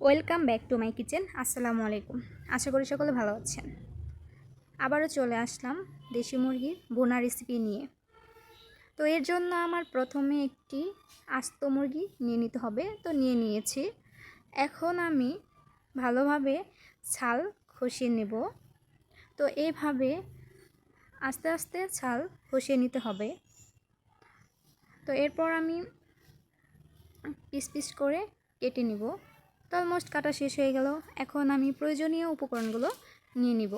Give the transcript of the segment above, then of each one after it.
Welcome back to my kitchen. আসসালামু আলাইকুম। আশা করি সকলে ভালো আছেন। আবারও চলে আসলাম দেশি মুরগির বোনা রেসিপি নিয়ে। তো এর জন্য আমার প্রথমে একটি আস্ত মুরগি নিয়ে নিতে হবে। তো নিয়ে নিয়েছি। এখন আমি ভালোভাবে ছাল খসিয়ে নেব। তো এইভাবে আস্তে আস্তে ছাল খসিয়ে নিতে হবে। তো এরপর আমি পিস পিস করে কেটে নিব। তো অলমোস্ট কাটা শেষ হয়ে গেল। এখন আমি প্রয়োজনীয় উপকরণগুলো নিয়ে নিব।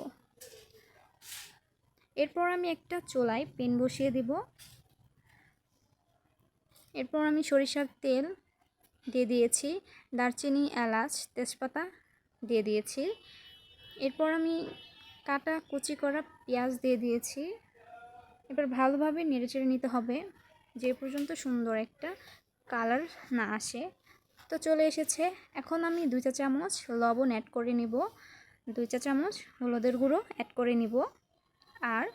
এরপর আমি একটা চুলায় প্যান বসিয়ে দিব। এরপর আমি সরিষার তেল দিয়ে দিয়েছি, দারচিনি, এলাচ, তেজপাতা দিয়ে দিয়েছি। এরপর আমি কাটা কুচি করা পেঁয়াজ দিয়ে দিয়েছি। এবার ভালোভাবে নেড়েচেড়ে নিতে হবে যে পর্যন্ত সুন্দর একটা কালার না আসে। তো চলে এসেছে। এখন আমি 2 চা চামচ লবণ অ্যাড করে নিব, 2 চা চামচ হলুদের গুঁড়ো অ্যাড করে নিব, আর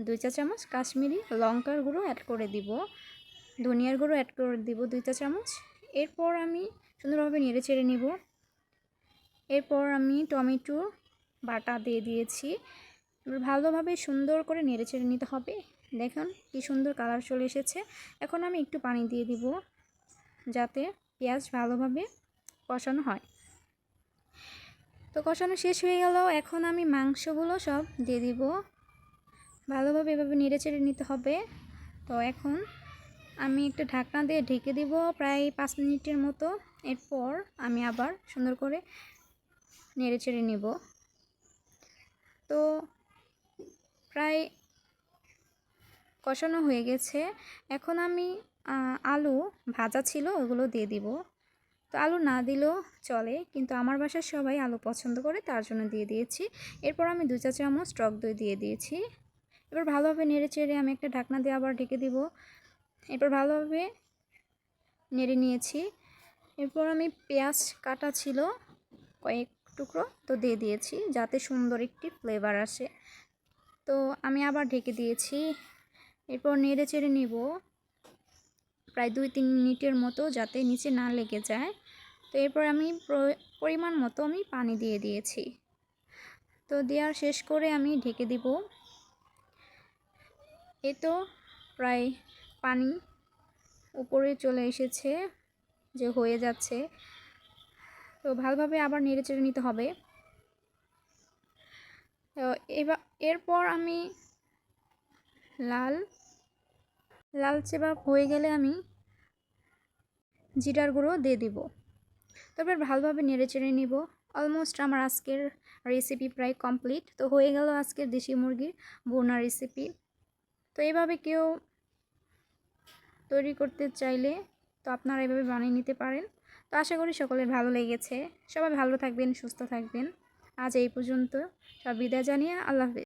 2 চা চামচ কাশ্মীরি লঙ্কার গুঁড়ো অ্যাড করে দিব, ধনিয়ার গুঁড়ো অ্যাড করে দিব 2 চা চামচ। এরপর আমি সুন্দরভাবে নেড়েচেড়ে নিব। এরপর আমি টমেটো বাটা দিয়ে দিয়েছি। এবার ভালোভাবে সুন্দর করে নেড়েচেড়ে নিতে হবে। দেখুন কি সুন্দর কালার চলে এসেছে। এখন আমি একটু পানি দিয়ে দিব যাতে পেঁয়াজ ভালোভাবে কষানো হয়। তো কষানো শেষ হয়ে গেল। এখন আমি মাংসগুলো সব দিয়ে দিব। ভালোভাবে এভাবে নেড়েচেড়ে নিতে হবে। তো এখন আমি একটা ঢাকনা দিয়ে ঢেকে দিব প্রায় 5 মিনিটের মতো। এরপর আমি আবার সুন্দর করে নেড়েচেড়ে নেব। তো প্রায় কষানো হয়ে গেছে। এখন আমি আলু ভাজা ছিল ওগুলো দিয়ে দিব। তো আলু না দিলেও চলে, কিন্তু আমার বাসার সবাই আলু পছন্দ করে, তার জন্য দিয়ে দিয়েছি। এরপর আমি 2 চা চামচ টক দই দিয়ে দিয়েছি। এবার ভালোভাবে নেড়েচেড়ে আমি একটা ঢাকনা দিয়ে আবার ঢেকে দিব। এরপর ভালোভাবে নেড়ে নিয়েছি। এরপর আমি পেঁয়াজ কাটা ছিল কয়েক টুকরো, তো দিয়ে দিয়েছি যাতে সুন্দর একটি ফ্লেভার আসে। তো আমি আবার ঢেকে দিয়েছি। এরপর নেড়ে চেড়ে নিব প্রায় 2-3 মিনিটের মতো যাতে নিচে না লেগে যায়। তো এরপর আমি পরিমাণ মতো আমি পানি দিয়ে দিয়েছি। তো দেওয়ার শেষ করে আমি ঢেকে দিব। এই তো প্রায় পানি উপরে চলে এসেছে, যে হয়ে যাচ্ছে। তো ভালোভাবে আবার নেড়ে চেড়ে নিতে হবে। তো এরপর আমি লালচে ভাব হয়ে গেলে আমি জিরার গুঁড়ো দিয়ে দিব। তারপর ভালোভাবে নেড়ে চেড়ে নিব। অলমোস্ট আমার আজকের রেসিপি প্রায় কমপ্লিট। তো হয়ে গেল আজকের দেশি মুরগির বোনা রেসিপি। তো এইভাবে কেউ তৈরি করতে চাইলে তো আপনারা এভাবে বানিয়ে নিতে পারেন। তো আশা করি সকলের ভালো লেগেছে। সবাই ভালো থাকবেন, সুস্থ থাকবেন। আজ এই পর্যন্ত। সব বিদায় জানিয়ে আল্লাহ হাফেজ।